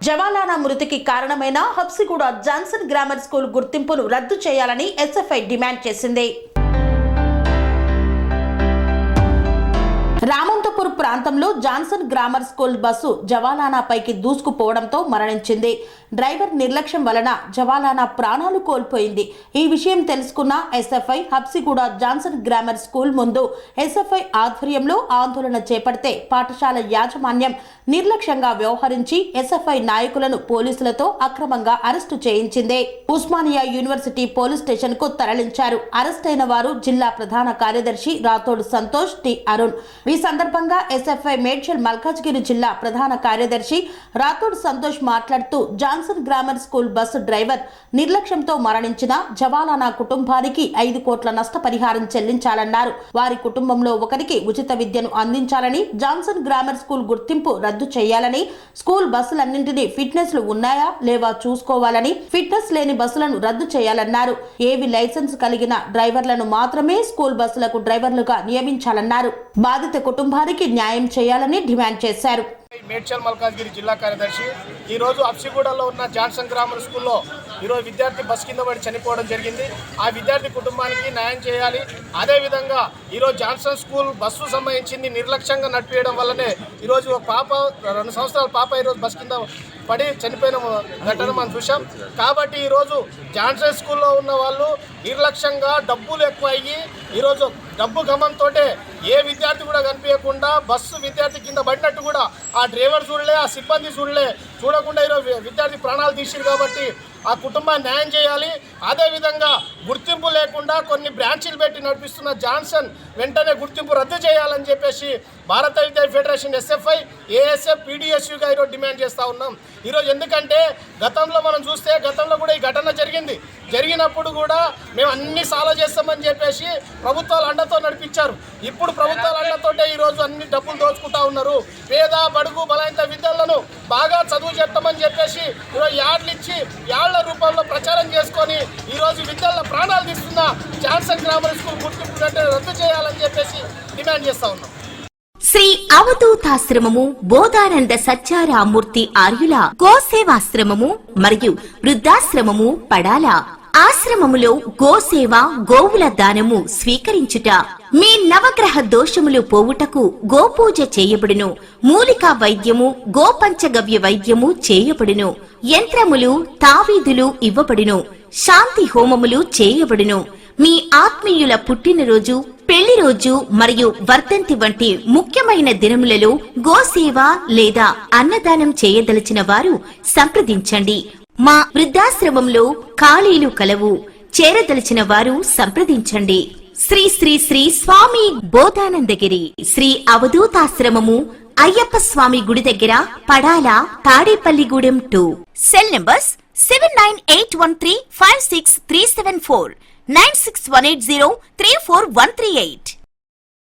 జవాలానా మృతికి కారణమైన Habsiguda Johnson grammar school గుర్తింపును రద్దు చేయాలని ఎస్ఎఫ్ఐ డిమాండ్ చేసింది. రామంతపూర్ ప్రాంతంలో జాన్సన్ గ్రామర్ స్కూల్ బస్సు జవాలానా పైకి దూసుకుపోవడంతో మరణించింది. డ్రైవర్ నిర్లక్ష్యం వలన జవాలానా ప్రాణాలు కోల్పోయింది. ఈ విషయం తెలుసుకున్న SFI Habsiguda Johnson grammar school ముందు ఎస్ఎఫ్ఐ ఆధ్వర్యంలో ఆందోళన చేపడితే పాఠశాల యాజమాన్యం నిర్లక్ష్యంగా వ్యవహరించి ఎస్ఎఫ్ఐ నాయకులను పోలీసులతో అక్రమంగా అరెస్టు చేయించింది. ఉస్మానియా యూనివర్సిటీ పోలీస్ స్టేషన్ కు తరలించారు. అరెస్ట్ అయిన వారు జిల్లా ప్రధాన కార్యదర్శి రాథోడ్ సంతోష్, టి అరుణ్. ఈ సందర్భంగా ఎస్ఎఫ్ఐ మేడ్చల్ మల్కాజ్గిరి జిల్లా ప్రధాన కార్యదర్శి రాథోడ్ సంతోష్ మాట్లాడుతూ Johnson grammar school bus driver నిర్లక్ష్యంతో మరణించిన జవాలానా కుటుంబానికి 5 కోట్ల నష్టపరిహారం చెల్లించాలన్నారు. వారి కుటుంబంలో ఒకరికి ఉచిత విద్యను అందించాలని, జాన్సన్ గ్రామర్ స్కూల్ గుర్తింపు రద్దు చేయాలని, స్కూల్ బస్సులన్నింటినీ ఫిట్నెస్లు ఉన్నాయా లేవా చూసుకోవాలని, ఫిట్నెస్ లేని బస్సులను రద్దు చేయాలన్నారు. ఏవి లైసెన్స్ కలిగిన డ్రైవర్లను మాత్రమే స్కూల్ బస్సులకు డ్రైవర్లుగా నియమించాలన్నారు. బాధిత కుటుంబానికి న్యాయం చేయాలని డిమాండ్ చేశారు. మేడ్చల్ మల్కాజ్గిరి జిల్లా కార్యదర్శి ఈ రోజు హబ్సిగూడలో ఉన్న జాన్సన్ గ్రామర్ స్కూల్లో ఈరోజు విద్యార్థి బస్ కింద పడి చనిపోవడం జరిగింది. ఆ విద్యార్థి కుటుంబానికి న్యాయం చేయాలి. అదేవిధంగా ఈరోజు జాన్సన్ స్కూల్ బస్సు సంబంధించింది నిర్లక్ష్యంగా నడిపేయడం వల్లనే ఈరోజు ఒక పాప 2 సంవత్సరాల పాప ఈరోజు బస్ కింద పడి చనిపోయిన ఘటన మనం చూసాం. కాబట్టి ఈరోజు జాన్సన్ స్కూల్లో ఉన్న వాళ్ళు నిర్లక్ష్యంగా డబ్బులు ఎక్కువ అయ్యి ఈరోజు డబ్బు గమంతో ఏ విద్యార్థి కూడా కనిపించకుండా బస్సు విద్యార్థి కింద పడినట్టు కూడా ఆ డ్రైవర్ చూడలే, ఆ సిబ్బంది చూడకుండా ఈరోజు విద్యార్థి ప్రాణాలు తీసిరు. కాబట్టి ఆ కుటుంబాన్ని న్యాయం చేయాలి. అదేవిధంగా గుర్తింపు లేకుండా కొన్ని బ్రాంచీలు పెట్టి నడిపిస్తున్న జాన్సన్ వెంటనే గుర్తింపు రద్దు చేయాలని చెప్పేసి భారత విద్యార్థి ఫెడరేషన్ ఎస్ఎఫ్ఐ, ఏఎస్ఎఫ్, పీడిఎస్యుగా ఈరోజు డిమాండ్ చేస్తూ ఉన్నాం. ఈరోజు ఎందుకంటే గతంలో మనం చూస్తే గతంలో కూడా ఈ ఘటన జరిగినప్పుడు కూడా మేము అన్ని సాల్వ్ చేస్తామని చెప్పేసి ప్రభుత్వాలు అండతో నడిపించారు. ఇప్పుడు ప్రభుత్వాల అండతోటే ఈరోజు అన్ని డబ్బులు దోచుకుంటా ఉన్నారు. పేద బడుగు బలైన విద్యార్థులను బాగా చదువు చెప్తామని చెప్పేసి ఈరోజు యాడ్లు ఇచ్చి యాళ్ల రూపంలో ప్రచారం చేసుకొని ఈరోజు విద్యార్థుల ప్రాణాలు తీస్తున్న జాన్సన్ గ్రామర్ స్కూల్ గుర్తింపు రద్దు చేయాలని చెప్పేసి డిమాండ్ చేస్తా ఉన్నాం. శ్రీ అవధూతాశ్రమము, బోధానంద సత్యారామూర్తి ఆర్యుల గోసేవాశ్రమము మరియు వృద్ధాశ్రమము పడాల. ఆశ్రమములో గోసేవ, గోవుల దానము స్వీకరించుట, మీ నవగ్రహ దోషములు పోవుటకు గోపూజ చేయబడును. మూలికా వైద్యము, గోపంచగవ్య వైద్యము చేయబడును. యంత్రములు, తావీదులు ఇవ్వబడును. శాంతి హోమములు చేయబడును. మీ ఆత్మీయుల పుట్టినరోజు, పెళ్లి రోజు మరియు వర్ధంతి వంటి ముఖ్యమైన దినములలో గోసేవ లేదా అన్నదానం చేయదలిచిన వారు సంప్రదించండి. మా వృద్ధాశ్రమంలో ఖాళీలు కలవు. చేరదలిచిన వారు సంప్రదించండి. శ్రీ శ్రీ శ్రీ స్వామి బోధానందగిరి శ్రీ అవధూతాశ్రమము, అయ్యప్ప స్వామి గుడి దగ్గర, పడాల, తాడేపల్లిగూడెం 2. Cell numbers 7981356374, 96180341138.